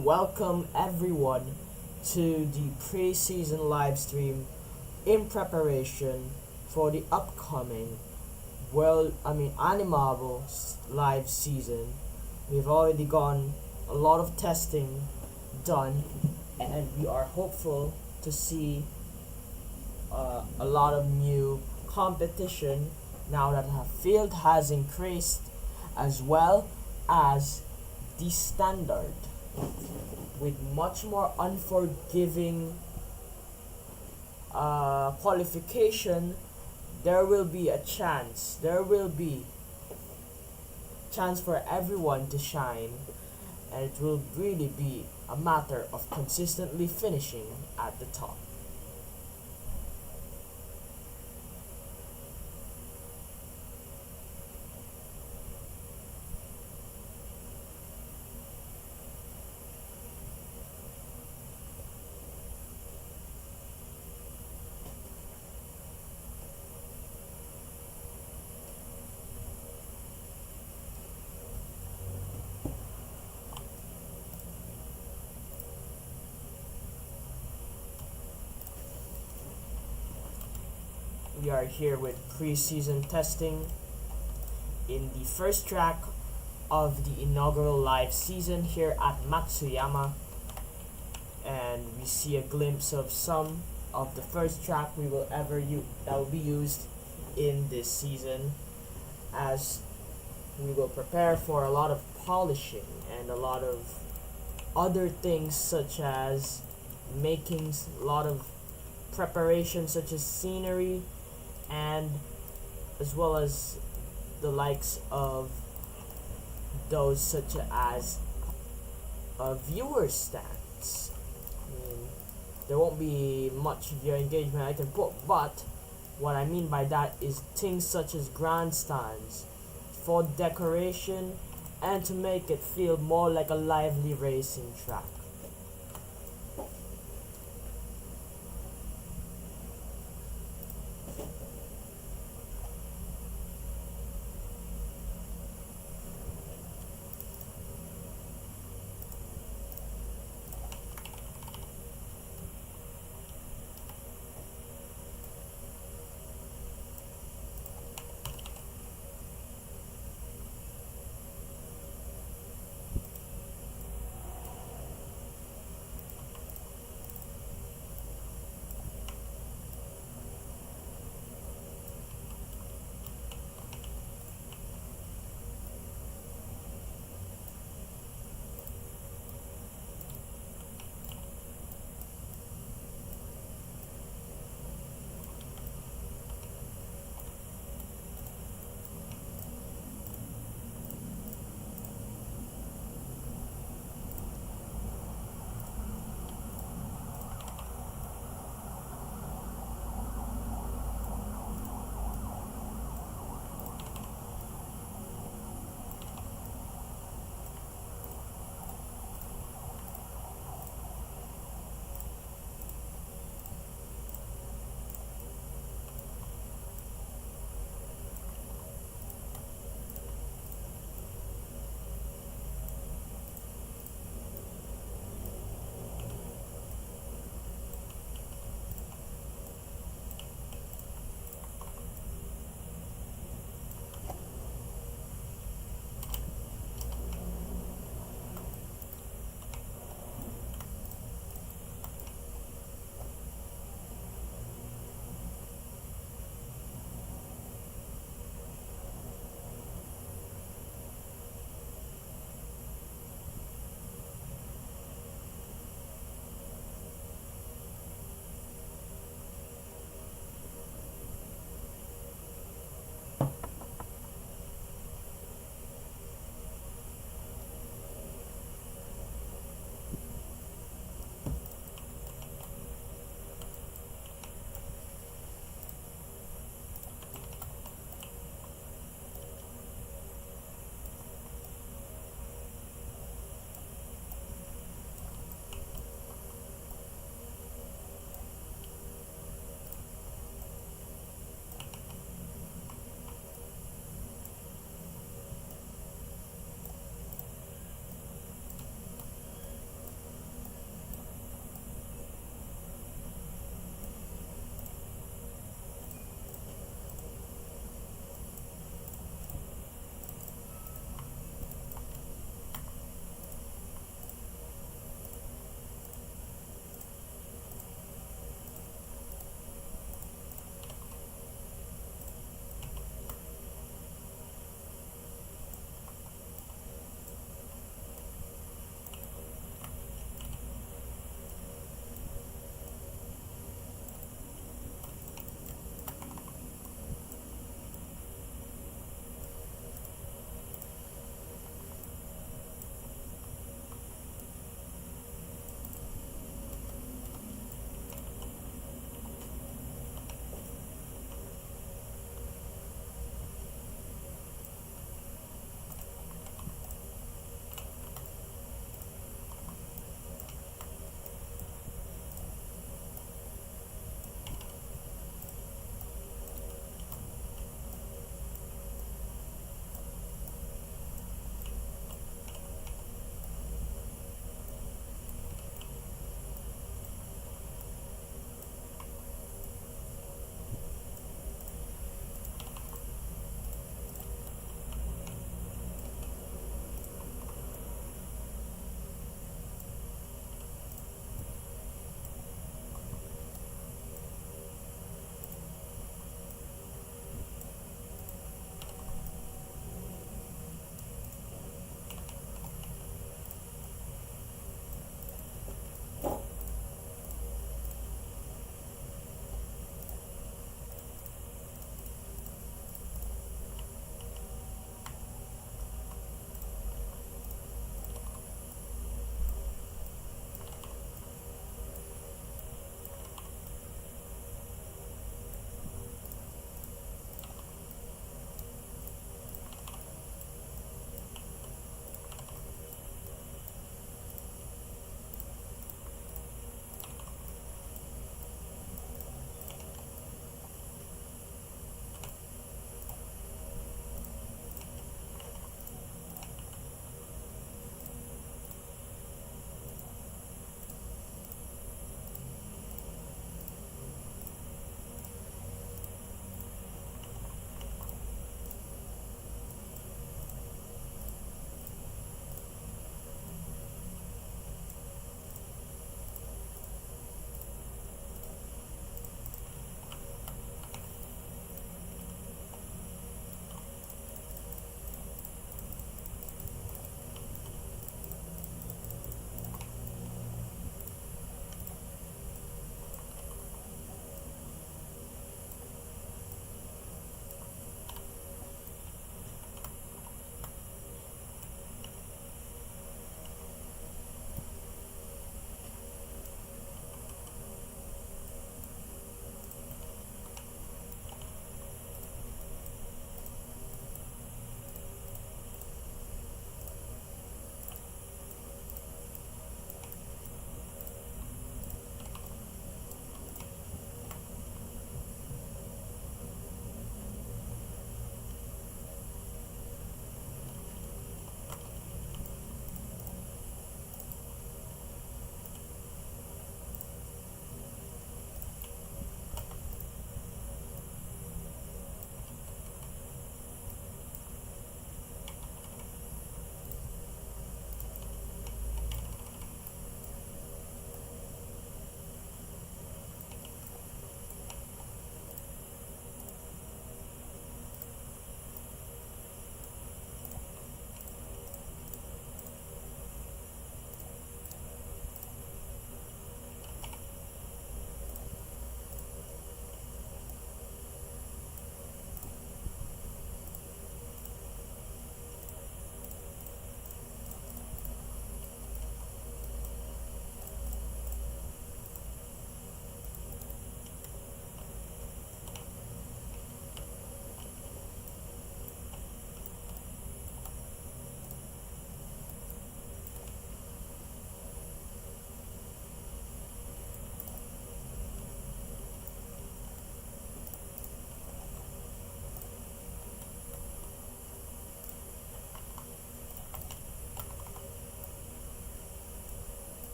and welcome everyone to the pre-season live stream in preparation for the upcoming Animable live season. We've already gone a lot of testing done, and we are hopeful to see a lot of new competition now that the field has increased, as well as the standard with much more unforgiving qualification. There will be a chance. There will be chance for everyone to shine, and it will really be a matter of consistently finishing at the top. We are here with pre-season testing in the first track of the inaugural live season here at Matsuyama, and we see a glimpse of some of the first track we will ever use that will be used in this season, as we will prepare for a lot of polishing and a lot of other things, such as making a lot of preparation, such as scenery, and as well as the likes of those such as viewer stats. There won't be much viewer engagement I can put, but what I mean by that is things such as grandstands for decoration and to make it feel more like a lively racing track.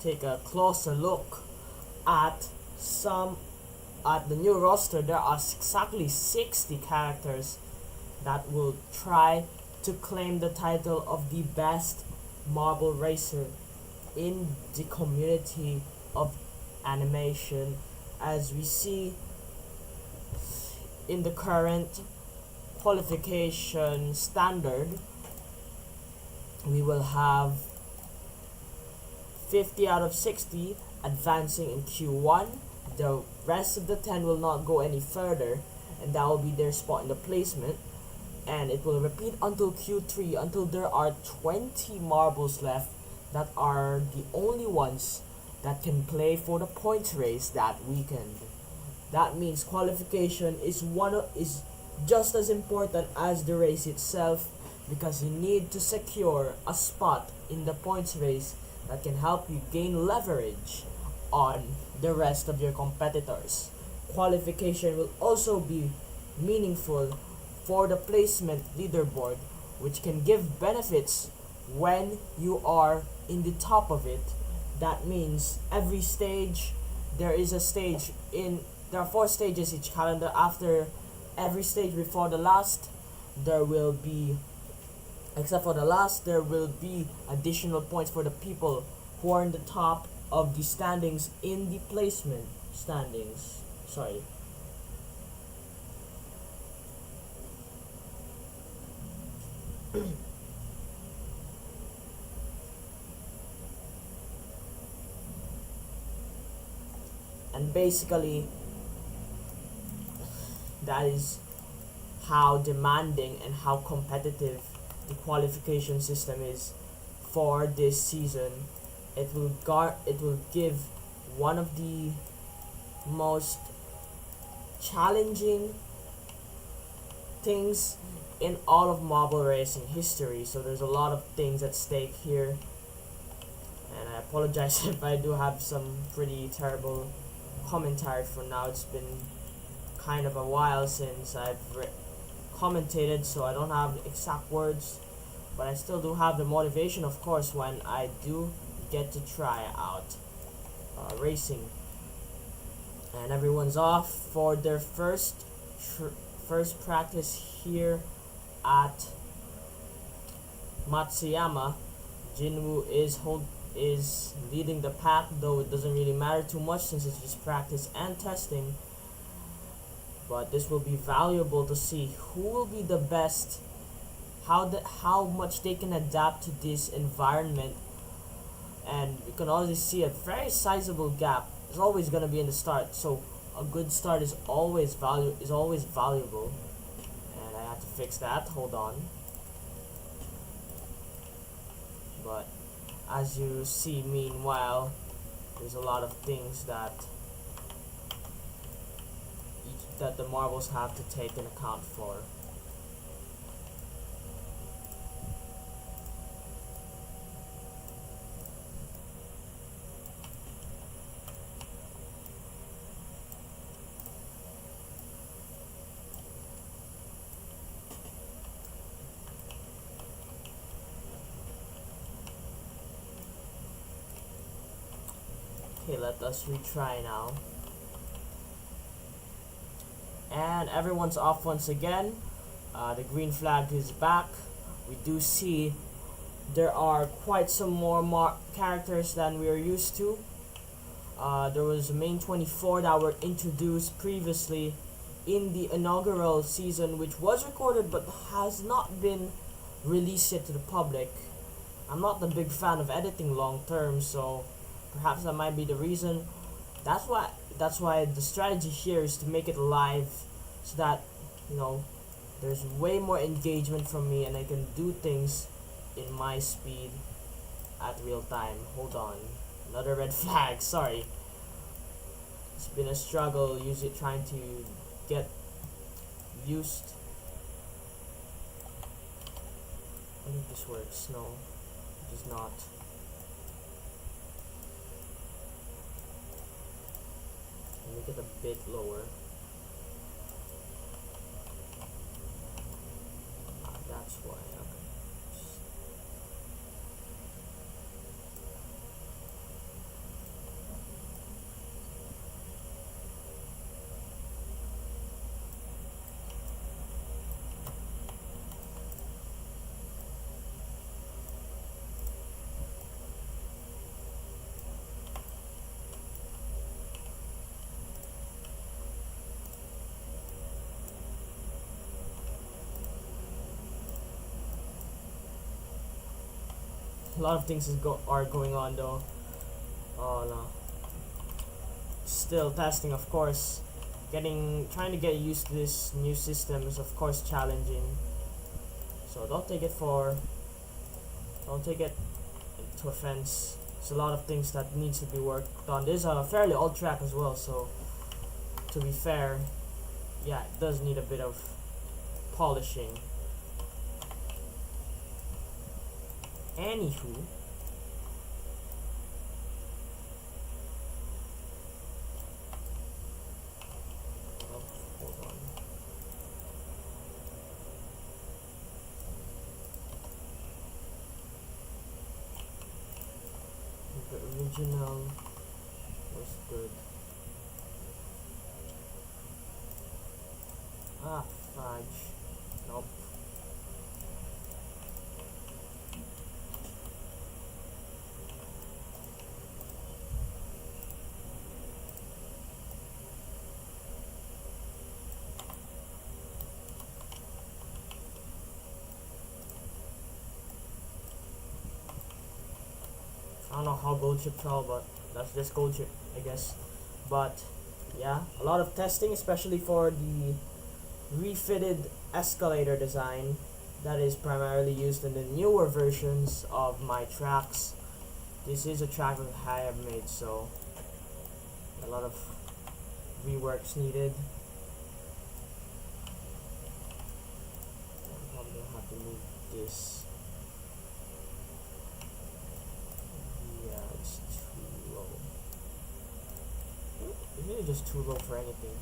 take a closer look at some at the new roster, there are exactly 60 characters that will try to claim the title of the best marble racer in the community of animation. As we see in the current qualification standard, we will have 50 out of 60 advancing in Q1. The rest of the 10 will not go any further, and that will be their spot in the placement, and it will repeat until Q3, until there are 20 marbles left that are the only ones that can play for the points race that weekend. That means qualification is just as important as the race itself, because you need to secure a spot in the points race that can help you gain leverage on the rest of your competitors. Qualification will also be meaningful for the placement leaderboard, which can give benefits when you are in the top of it. That means every stage, there are 4 stages each calendar. After every stage before the last, there will be, except for the last, there will be additional points for the people who are in the top of the standings in the placement standings. Sorry. And basically, that is how demanding and how competitive the qualification system is for this season. It will give one of the most challenging things in all of marble racing history. So there's a lot of things at stake here, and I apologize if I do have some pretty terrible commentary for now. It's been kind of a while since I've commentated, so I don't have exact words, but I still do have the motivation, of course, when I do get to try out racing. And everyone's off for their first practice here at Matsuyama. Jinwoo is leading the pack, though it doesn't really matter too much since it's just practice and testing. But this will be valuable to see who will be the best, how much they can adapt to this environment. And you can already see a very sizable gap is always going to be in the start, so a good start is always valuable. And I have to fix that, hold on. But as you see, meanwhile, there's a lot of things that the marbles have to take in account for. Okay, let us retry now. And everyone's off once again. The green flag is back. We do see there are quite some more characters than we are used to. There was main 24 that were introduced previously in the inaugural season, which was recorded but has not been released yet to the public. I'm not a big fan of editing long term, so perhaps that might be the reason. That's why the strategy here is to make it live, so that, you know, there's way more engagement from me and I can do things in my speed at real time. Hold on, another red flag. Sorry, it's been a struggle trying to get used. I think this works. No, it does not. Make it a bit lower. That's why. Okay. A lot of things are going on though. Oh no. Still testing, of course. Trying to get used to this new system is of course challenging. So don't take it to offense. There's a lot of things that needs to be worked on. This is a fairly old track as well, so to be fair, yeah, it does need a bit of polishing. Anywho, hold on. The original was good. Ah, fudge. Nope. I don't know how gold chip fell, but that's just gold chip, I guess. But yeah, a lot of testing, especially for the refitted escalator design that is primarily used in the newer versions of my tracks. This is a track that I have made, so a lot of reworks needed. I'm probably gonna have to move this. Yeah, it's too low. It's really just too low for anything.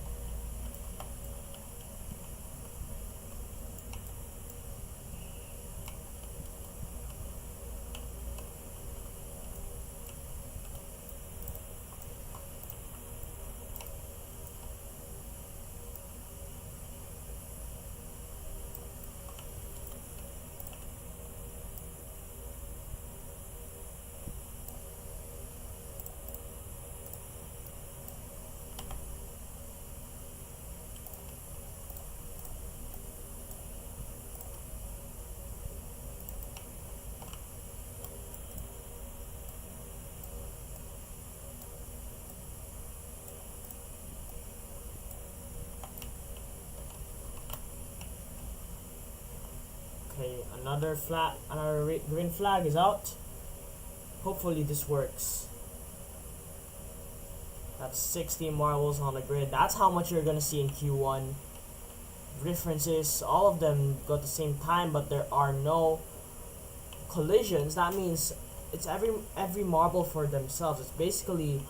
Okay, another green flag is out. Hopefully this works. That's 60 marbles on the grid. That's how much you're gonna see in Q1. Difference is all of them go at the same time, but there are no collisions. That means it's every marble for themselves. It's basically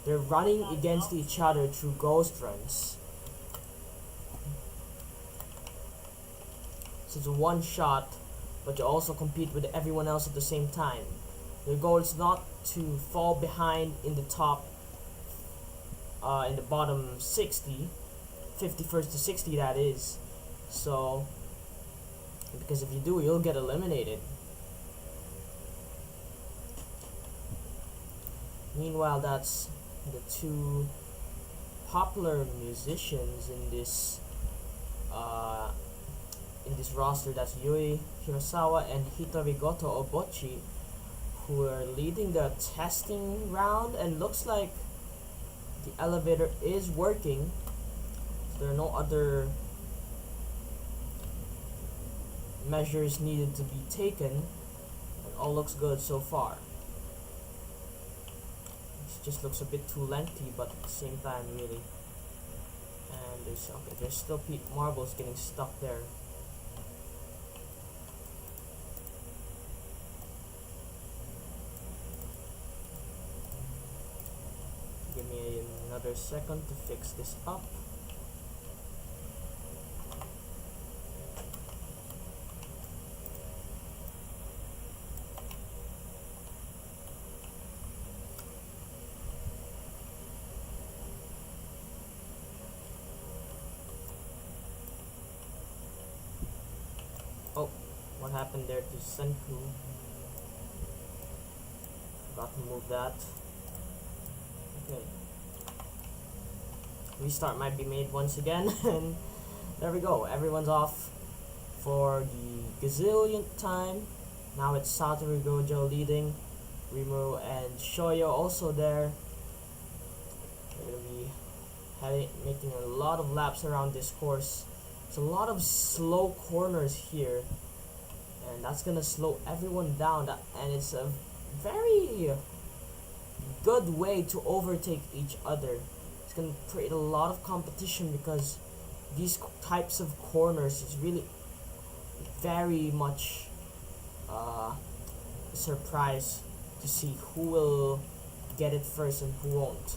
they're running against each other through ghost runs. So it's a one shot, but you also compete with everyone else at the same time. Your goal is not to fall behind in the top, in the bottom 60, 51st to 60 that is. So, because if you do, you'll get eliminated. Meanwhile, that's the two popular musicians in this roster. That's Yui Hirasawa and Hitorigoto Obochi, who are leading the testing round, and looks like the elevator is working. So there are no other measures needed to be taken, and all looks good so far. It just looks a bit too lengthy, but at the same time, really. And there's still marbles getting stuck there. Give me another second to fix this up. Oh, what happened there to Senku? Forgot to move that. Okay. Restart might be made once again, and there we go. Everyone's off for the gazillionth time. Now it's Satoru Gojo leading. Rimu and Shoyo also there. They're gonna be making a lot of laps around this course. There's a lot of slow corners here, and that's gonna slow everyone down. And it's a very good way to overtake each other. It's gonna create a lot of competition because these types of corners is really very much a surprise to see who will get it first and who won't.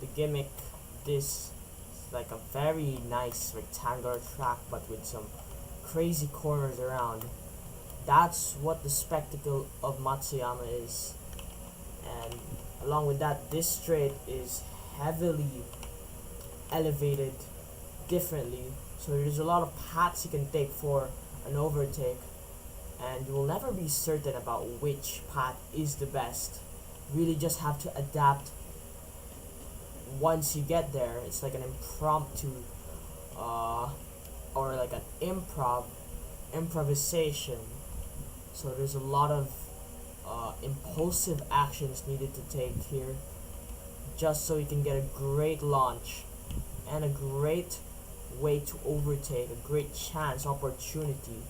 The gimmick, this is like a very nice rectangular track but with some crazy corners around. That's what the spectacle of Matsuyama is. And along with that, this straight is heavily elevated differently, so there's a lot of paths you can take for an overtake, and you will never be certain about which path is the best. Really just have to adapt once you get there. It's like an impromptu or like an improvisation, so there's a lot of impulsive actions needed to take here just so you can get a great launch and a great way to overtake, a great chance, opportunity.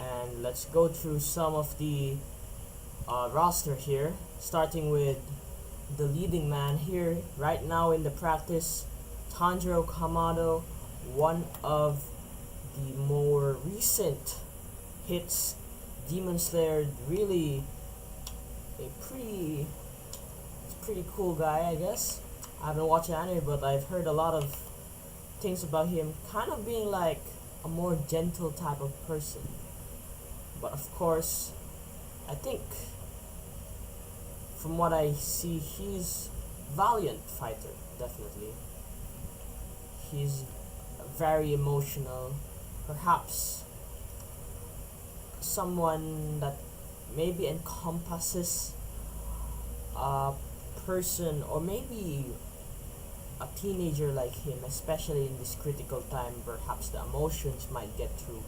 And let's go through some of the roster here, starting with the leading man here right now in the practice, Tanjiro Kamado, one of the more recent hits. Demon Slayer, really a pretty cool guy, I guess. I haven't watched anime, but I've heard a lot of things about him, kind of being like a more gentle type of person. But of course, I think from what I see, he's a valiant fighter, definitely. He's very emotional, perhaps someone that maybe encompasses a person, or maybe a teenager like him, especially in this critical time. Perhaps the emotions might get through,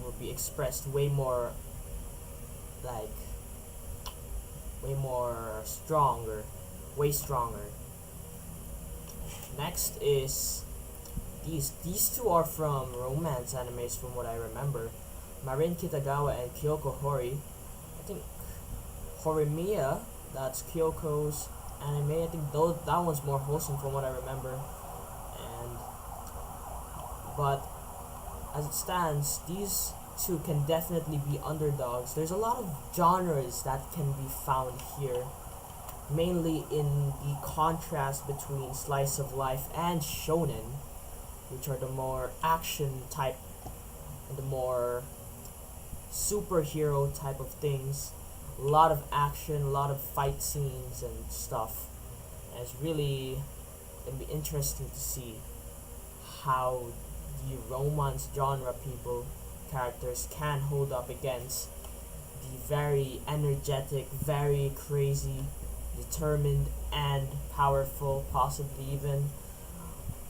will be expressed way more stronger, way stronger. Next is these two are from romance animes from what I remember. Marin Kitagawa and Kyoko Hori. I think Horimiya, that's Kyoko's anime. I think that one's more wholesome from what I remember. But as it stands, these two can definitely be underdogs. There's a lot of genres that can be found here, mainly in the contrast between slice of life and shonen, which are the more action type and the more superhero type of things. A lot of action, a lot of fight scenes and stuff. And it's really gonna be interesting to see how the romance genre characters can hold up against the very energetic, very crazy, determined, and powerful, possibly even,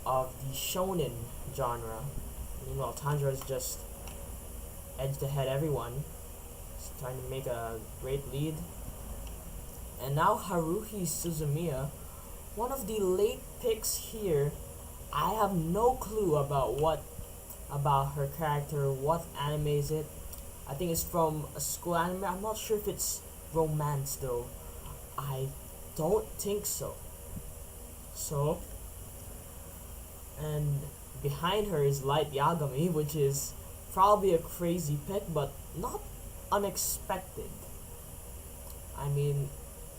of the shonen genre. Meanwhile, Tanjiro is just edged ahead everyone. He's trying to make a great lead. And now Haruhi Suzumiya, one of the late picks here. I have no clue about what about her character. What anime is it? I think it's from a school anime. I'm not sure if it's romance though. I don't think so. So, and behind her is Light Yagami, which is probably a crazy pick, but not unexpected. I mean,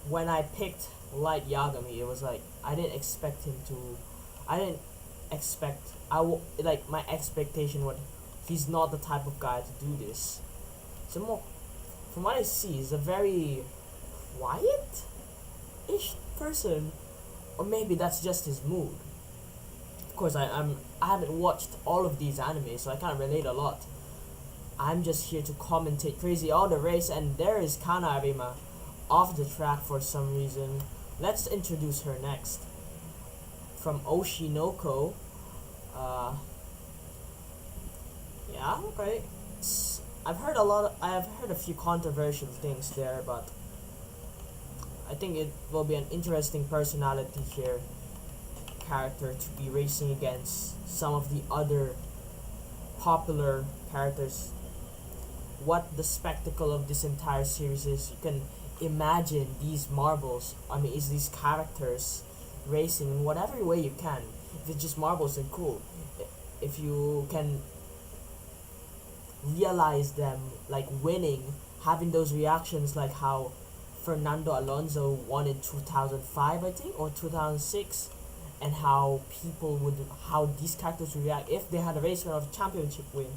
when I picked Light Yagami, it was like I didn't expect him to. I didn't expect. Like my expectation was he's not the type of guy to do this. So more, from what I see, he's a very quiet-ish person, or maybe that's just his mood. Of course, I haven't watched all of these animes, so I can't relate a lot. I'm just here to commentate crazy on the race, and there is Kana Arima off the track for some reason. Let's introduce her next. From Oshinoko. Yeah, okay. I've heard a few controversial things there, but I think it will be an interesting personality here, character to be racing against some of the other popular characters. What the spectacle of this entire series is, you can imagine these these characters racing in whatever way you can. If it's just marbles, then cool. If you can realize them like winning, having those reactions like how Fernando Alonso won in 2005, I think, or 2006, and how these characters would react if they had a race win or a championship win.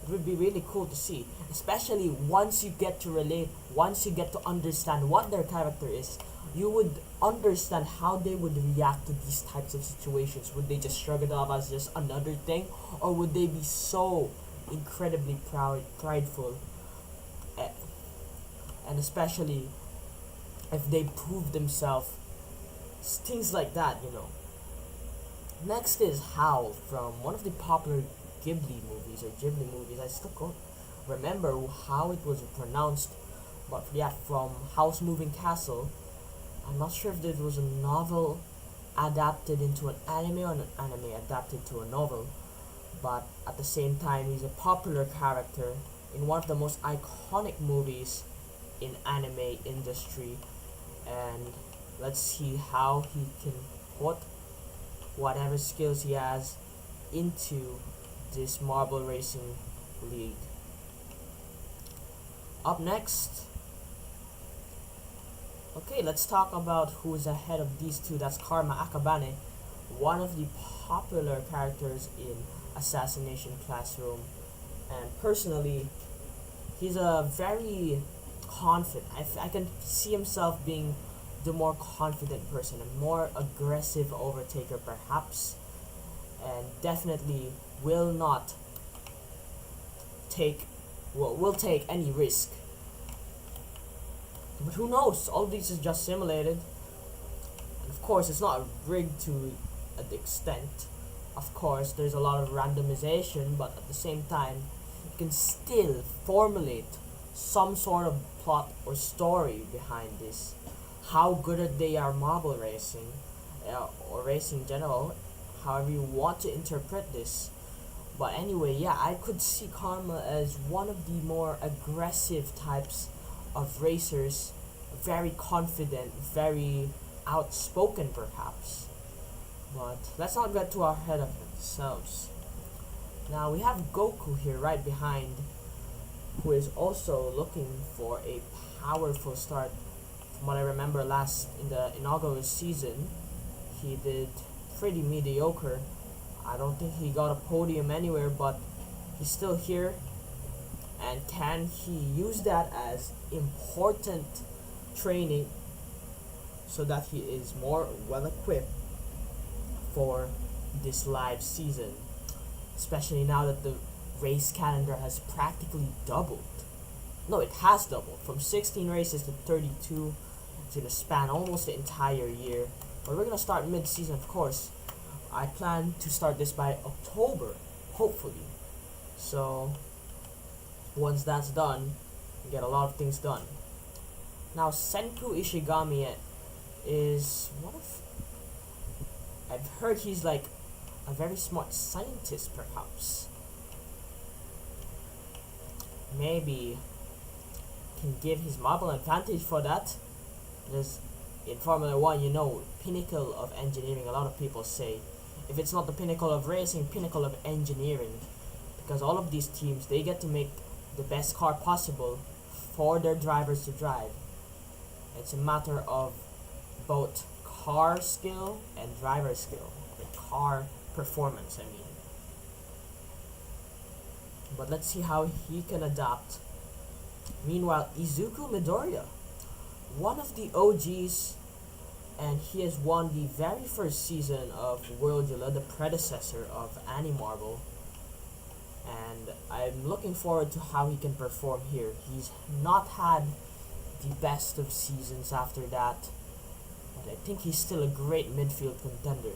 It would be really cool to see, especially once you get to relate, once you get to understand what their character is. You would understand how they would react to these types of situations. Would they just shrug it off as just another thing, or would they be so incredibly prideful, and especially if they prove themselves, things like that, you know. Next is Howl, from one of the popular Ghibli movies. I still can't remember how it was pronounced, but yeah, from House Moving Castle. I'm not sure if there was a novel adapted into an anime or an anime adapted to a novel, but at the same time, he's a popular character in one of the most iconic movies in anime industry, and let's see how he can put whatever skills he has into this marble racing league. Up next, okay, let's talk about who is ahead of these two. That's Karma Akabane, one of the popular characters in Assassination Classroom, and personally, he's a very confident. I can see himself being the more confident person, a more aggressive overtaker, perhaps, and definitely will take any risk. But who knows? All of these is just simulated. And of course, it's not rigged to an extent. Of course, there's a lot of randomization, but at the same time, you can still formulate some sort of plot or story behind this. How good they are marble racing, or racing in general, however you want to interpret this. But anyway, yeah, I could see Karma as one of the more aggressive types of racers, very confident, very outspoken perhaps. But let's not get too ahead of ourselves. Now we have Goku here right behind, who is also looking for a powerful start. From what I remember in the inaugural season, he did pretty mediocre. I don't think he got a podium anywhere, but he's still here. And can he use that as important training so that he is more well equipped for this live season, especially now that the race calendar has practically doubled. No, it has doubled from 16 races to 32. It's gonna span almost the entire year. But we're gonna start mid-season, of course. I plan to start this by October, hopefully. So once that's done, we get a lot of things done. Now Senku Ishigami is one of, I've heard he's like a very smart scientist perhaps. maybe can give his marble advantage for that. Because in Formula 1, you know, pinnacle of engineering, a lot of people say. If it's not the pinnacle of racing, pinnacle of engineering. Because all of these teams, they get to make the best car possible for their drivers to drive. It's a matter of both car skill and driver skill. The car performance, I mean. But let's see how he can adapt. Meanwhile, Izuku Midoriya, one of the OGs, and he has won the very first season of Worldula, the predecessor of Animarble. And I'm looking forward to how he can perform here. He's not had the best of seasons after that, but I think he's still a great midfield contender.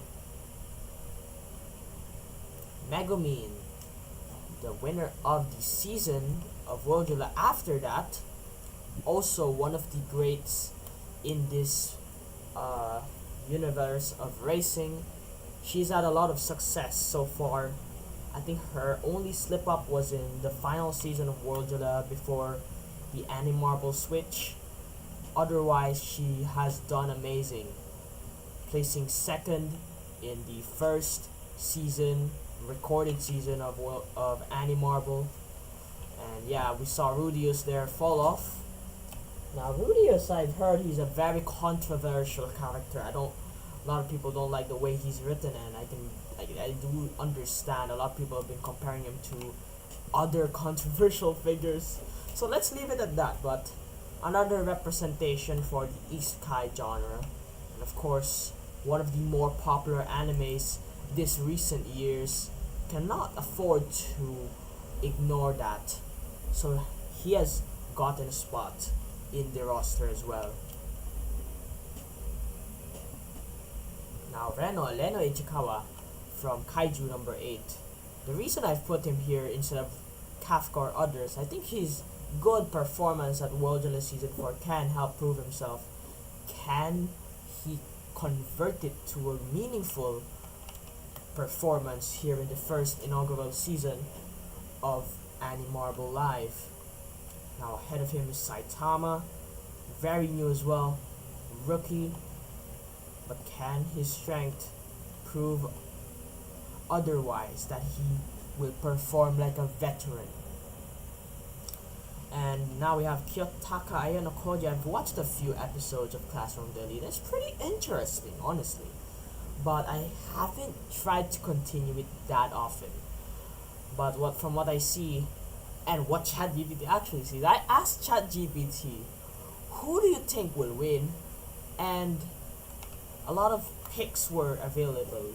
Megumin, the winner of the season of Worldula after that, also one of the greats in this universe of racing. She's had a lot of success so far. I think her only slip up was in the final season of Worldula before the Animarble switch. Otherwise, she has done amazing, placing second in the first season, recorded season of Animarble. And yeah, we saw Rudius there fall off. Now Rudius, I've heard he's a very controversial character. A lot of people don't like the way he's written, and I do understand. A lot of people have been comparing him to other controversial figures. So let's leave it at that. But another representation for the isekai genre, and of course one of the more popular animes this recent years. Cannot afford to ignore that. So he has gotten a spot in the roster as well. Now Leno Ichikawa from Kaiju number 8. The reason I've put him here instead of Kafka or others, I think his good performance at Worldula Season 4 can help prove himself. Can he convert it to a meaningful performance here in the first inaugural season of Animarble Live? Now ahead of him is Saitama, very new as well, rookie, but can his strength prove otherwise, that he will perform like a veteran? And now we have Kiyotaka Ayanokoji. I've watched a few episodes of Classroom Delete. It's pretty interesting, honestly, but I haven't tried to continue it that often. But from what I see, and what ChatGPT actually sees, I asked ChatGPT, who do you think will win? And a lot of picks were available,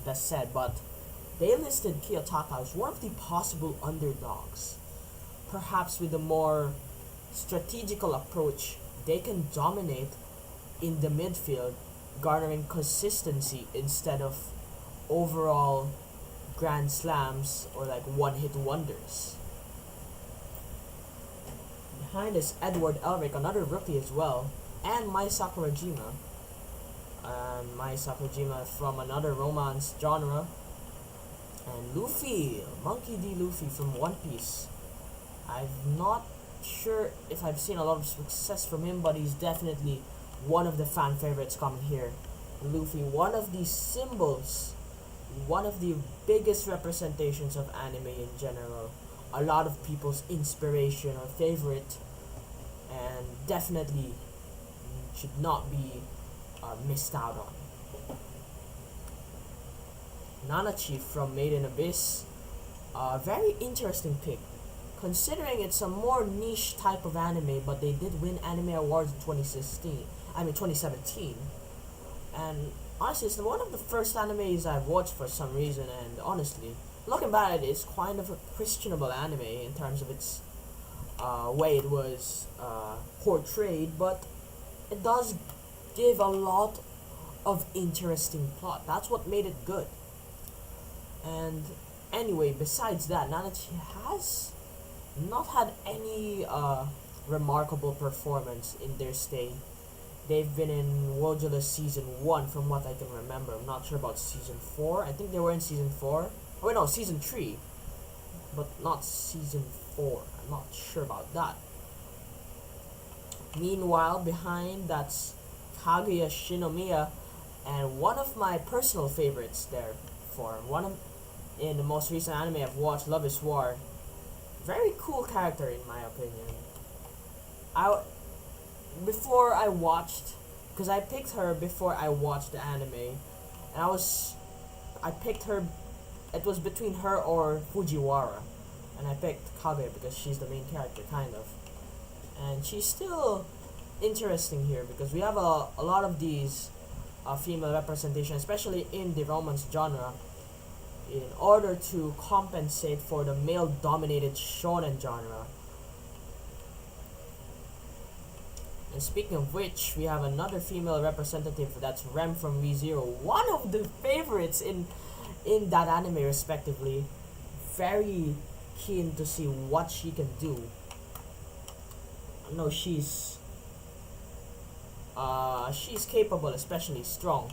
that said, but they listed Kiyotaka as one of the possible underdogs. Perhaps with a more strategical approach, they can dominate in the midfield, garnering consistency instead of overall grand slams or like one-hit wonders. Behind is Edward Elric, another rookie as well, and Mai Sakurajima. Mai Sakurajima from another romance genre. And Luffy, Monkey D. Luffy from One Piece. I'm not sure if I've seen a lot of success from him, but he's definitely one of the fan favorites coming here. Luffy, one of the symbols, one of the biggest representations of anime in general. A lot of people's inspiration or favorite, and definitely should not be missed out on. Nana Chief from Made in Abyss, very interesting pick, considering it's a more niche type of anime, but they did win anime awards in 2017. And honestly, it's one of the first animes I've watched for some reason, and honestly, looking back at it, it's kind of a questionable anime in terms of its way it was portrayed, but it does give a lot of interesting plot. That's what made it good. And anyway, besides that, Nanachi has not had any remarkable performance in their stay. They've been in Worldula Season 1 from what I can remember. I'm not sure about Season 4. I think they were in Season 4. Oh wait, no, Season 3. but not season 4. I'm not sure about that. Meanwhile, behind that's Kaguya Shinomiya, and one of my personal favorites there for one of in the most recent anime I've watched, Love is War. Very cool character in my opinion. I before I watched, because I picked her before I watched the anime, and I picked her. It was between her or Fujiwara, and I picked Kaguya because she's the main character, kind of, and she's still interesting here because we have a lot of these female representation, especially in the romance genre, in order to compensate for the male-dominated shonen genre. And speaking of which, we have another female representative, that's Rem from ReZero, one of the favorites in that anime respectively. Very keen to see what she can do. I know she's capable, especially strong.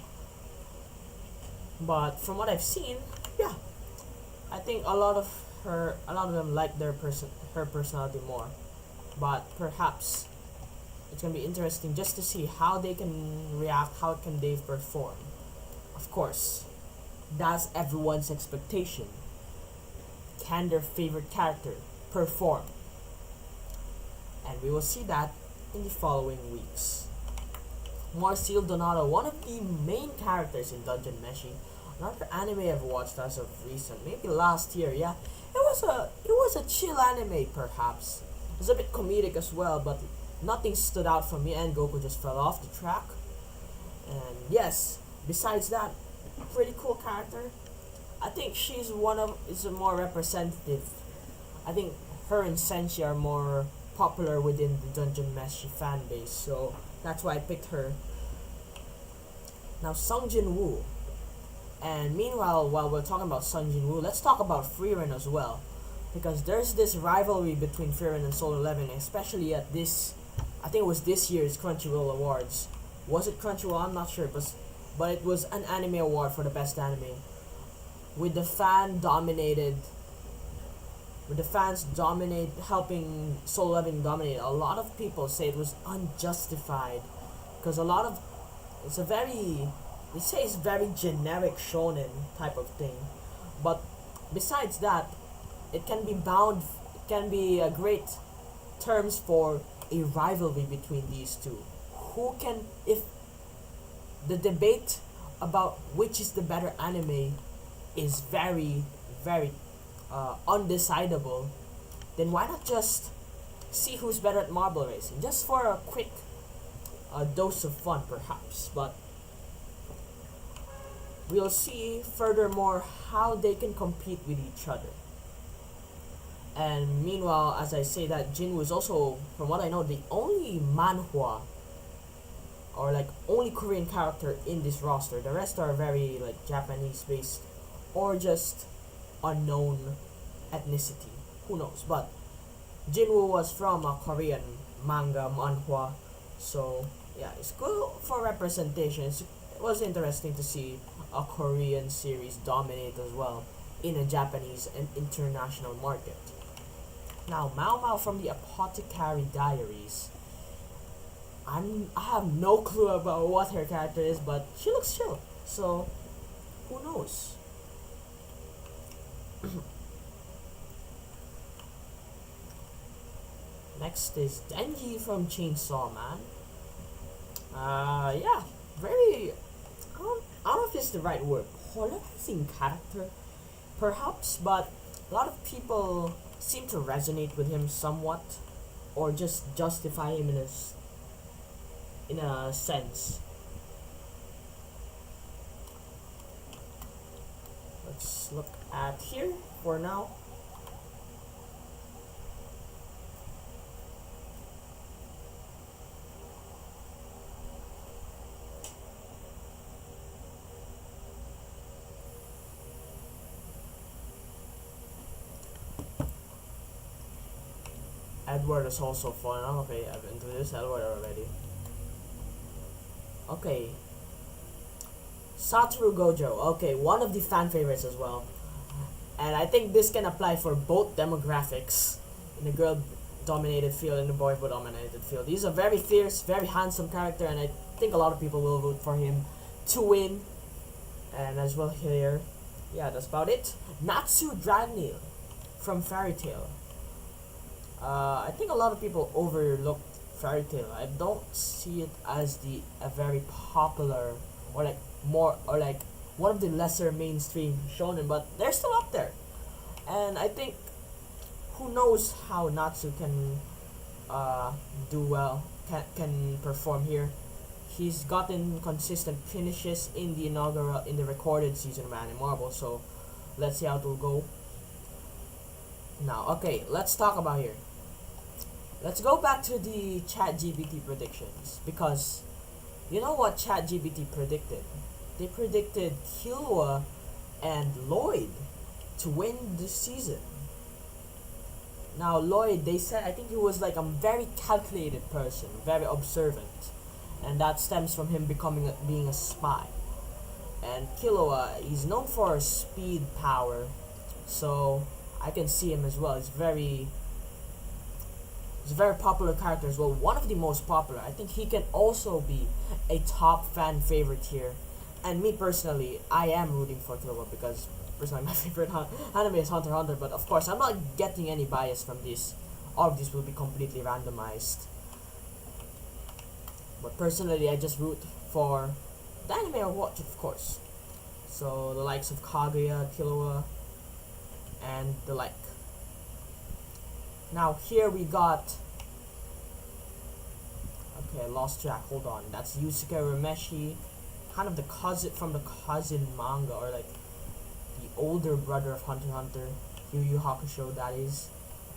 But from what I've seen, yeah, I think a lot of them like her personality more. But perhaps it's gonna be interesting just to see how they can react, how can they perform. Of course, that's everyone's expectation. Can their favorite character perform? And we will see that in the following weeks. Marcel Donato, one of the main characters in Dungeon Meshi, another anime I've watched as of recent, maybe last year. Yeah, it was a chill anime perhaps. It was a bit comedic as well, but nothing stood out for me, and Goku just fell off the track. And yes, besides that, pretty cool character. I think she's is a more representative. I think her and Senshi are more popular within the Dungeon Meshi fan base, so that's why I picked her. Now Sung Jin Woo. And meanwhile, while we're talking about Sung Jin Woo, let's talk about Frieren as well. Because there's this rivalry between Frieren and Solo Leveling, especially at this, I think it was this year's Crunchyroll Awards. Was it Crunchyroll? I'm not sure, but it was an anime award for the best anime. With the fans helping Solo Leveling dominate, a lot of people say it was unjustified. Because they say it's very generic shonen type of thing. But besides that, it can be a great terms for a rivalry between these two. If the debate about which is the better anime is very, very undecidable, then why not just see who's better at marble racing, just for a quick dose of fun perhaps. But we'll see furthermore how they can compete with each other. And meanwhile, as I say that, Jinwoo is also, from what I know, the only manhwa or like only Korean character in this roster. The rest are very like Japanese based or just unknown ethnicity. Who knows? But Jinwoo was from a Korean manga manhwa, so yeah, it's good for representation. It was interesting to see a Korean series dominate as well in a Japanese and international market. Now, Mao Mao from the Apothecary Diaries. I have no clue about what her character is, but she looks chill, so who knows? Next is Denji from Chainsaw Man. Yeah, very, I don't know if it's the right word, polarizing character, perhaps, but a lot of people seem to resonate with him somewhat, or just justify him in a sense. Let's look at here for now. Edward is also fun. Okay, I've introduced Edward already. Okay. Satoru Gojo. Okay, one of the fan favorites as well. And I think this can apply for both demographics in the girl-dominated field and the boy-dominated field. He's a very fierce, very handsome character, and I think a lot of people will vote for him to win. And as well here, yeah, that's about it. Natsu Dragneel from Fairy Tail. I think a lot of people overlook Fairy Tail. I don't see it as a very popular or like more or like one of the lesser mainstream shonen, but they're still up there. And I think who knows how Natsu can do well, can perform here. He's gotten consistent finishes in the recorded season of Anime Marvel, so let's see how it will go. Now, okay, let's talk about here. Let's go back to the ChatGPT predictions, because you know what ChatGPT predicted? They predicted Killua and Lloyd to win this season. Now Lloyd, they said, I think he was like a very calculated person, very observant, and that stems from him being a spy. And Killua, he's known for speed, power, so I can see him as well. He's a very popular character as well, one of the most popular. I think he can also be a top fan favorite here. And me personally, I am rooting for Killua because personally my favorite anime is Hunter x Hunter, but of course I'm not getting any bias from this. All of this will be completely randomized. But personally, I just root for the anime I watch, of course. So the likes of Kaguya, Killua, and the like. Now here we got, okay, I lost track, hold on. That's Yusuke Urameshi, kind of the cousin from the cousin manga, or like the older brother of Hunter x Hunter, Yu Yu Hakusho, that is.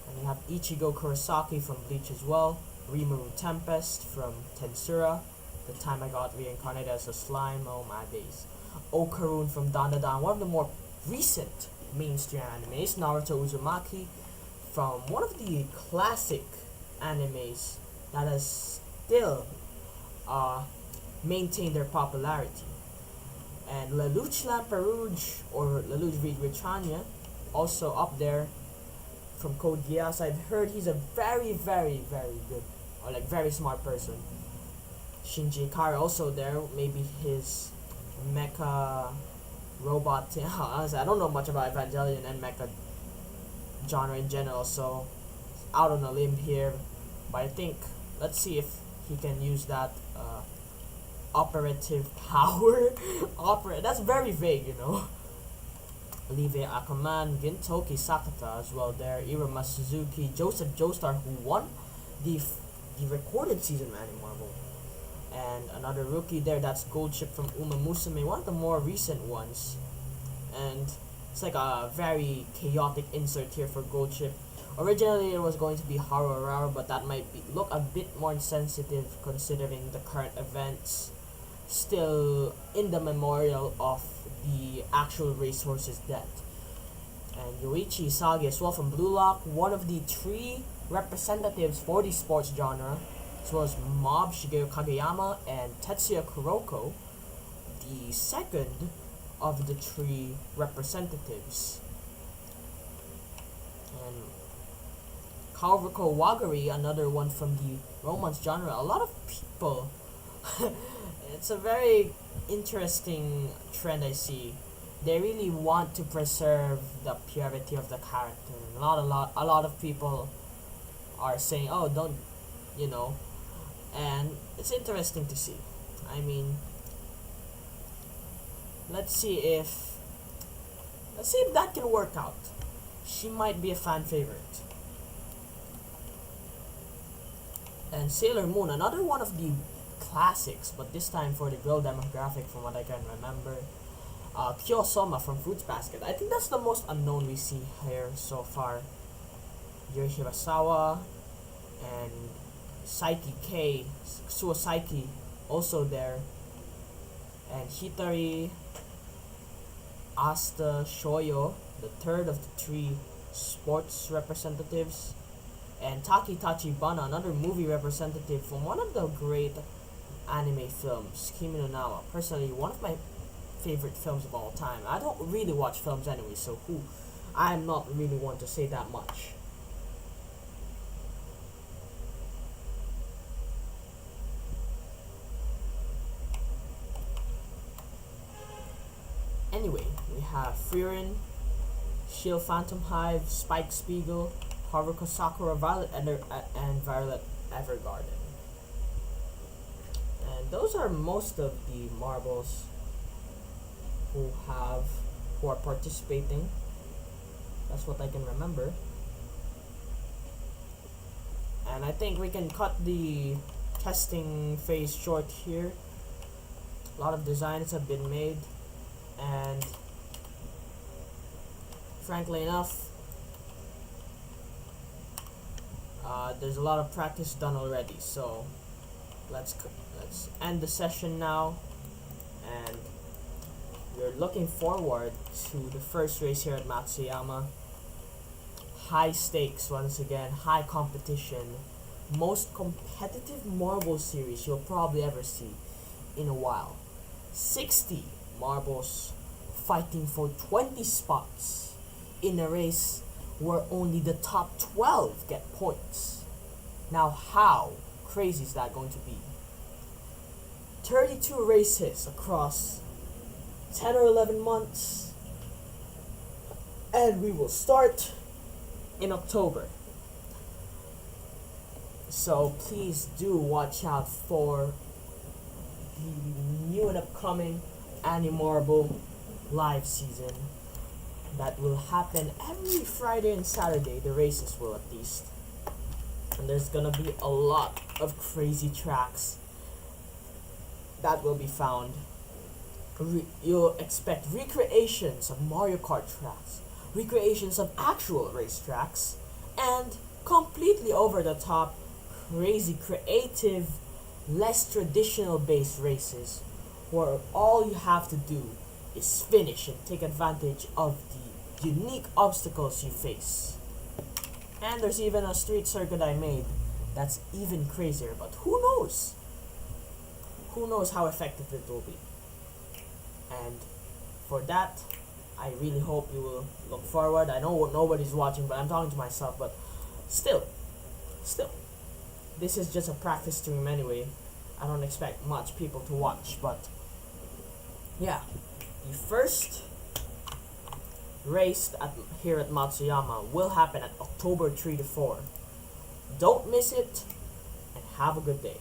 And we have Ichigo Kurosaki from Bleach as well, Rimuru Tempest from Tensura, the time I got reincarnated as a slime, oh my days. Okarun from Dandadan, one of the more recent mainstream animes. Naruto Uzumaki from one of the classic animes that has still maintained their popularity. And Lelouch Lamperouge, or Lelouch Vitrania, also up there from Code Geass. I've heard he's a very, very, very good, or like very smart person. Shinji Ikari also there, maybe his mecha robot. Honestly, I don't know much about Evangelion and mecha genre in general, so out on a limb here. But I think, let's see if he can use that operative power. That's very vague, you know. Olivier Ackerman, Gintoki Sakata as well there, Iruma Suzuki, Joseph Joestar, who won the recorded season of Anime Marvel. And another rookie there, that's Goldship from Uma Musume, one of the more recent ones. And it's like a very chaotic insert here for Goldship. Originally it was going to be Haru Arara, but that might look a bit more insensitive considering the current events still in the memorial of the actual racehorse's death. And Yoichi Isagi as well from Blue Lock, one of the 3 representatives for the sports genre, as well as Mob Shigeru Kageyama and Tetsuya Kuroko, the second of the 3 representatives. And Kaoruko Wagari, another one from the romance genre. A lot of people it's a very interesting trend I see. They really want to preserve the purity of the character. A lot of people are saying, oh, don't, you know, and it's interesting to see. I mean, let's see if that can work out. She might be a fan favorite. And Sailor Moon, another one of the classics, but this time for the girl demographic from what I can remember. Kyosoma from Fruits Basket. I think that's the most unknown we see here so far. Yuri Hirasawa and Saiki K, Suosaiki also there. And Hitari Asta Shoyo, the third of the 3 sports representatives. And Taki Tachibana, another movie representative from one of the great anime films, Kimi no Na wa. Personally, one of my favorite films of all time. I don't really watch films anyway, so I'm not really one to say that much. Anyway, we have Frieren, Shield Phantom Hive, Spike Spiegel, Haruka Sakura, and Violet Evergarden. And those are most of the marbles who are participating. That's what I can remember. And I think we can cut the testing phase short here. A lot of designs have been made, and frankly enough, there's a lot of practice done already. So let's end the session now, and we're looking forward to the first race here at Matsuyama. High stakes once again, high competition, most competitive marble series you'll probably ever see in a while. 60 marbles fighting for 20 spots in a race where only the top 12 get points. Now how crazy is that going to be? 32 races across 10 or 11 months, and we will start in October. So please do watch out for the new and upcoming Animarble live season that will happen every Friday and Saturday. The races will, at least. And there's gonna be a lot of crazy tracks that will be found. You'll expect recreations of Mario Kart tracks, recreations of actual racetracks, and completely over the top, crazy, creative, less traditional based races where all you have to do is finish and take advantage of the unique obstacles you face. And there's even a street circuit I made that's even crazier, but who knows? Who knows how effective it will be. And for that, I really hope you will look forward. I know nobody's watching, but I'm talking to myself, but still, this is just a practice stream anyway. I don't expect much people to watch, but yeah, the first race here at Matsuyama will happen at October 3 to 4. Don't miss it, and have a good day.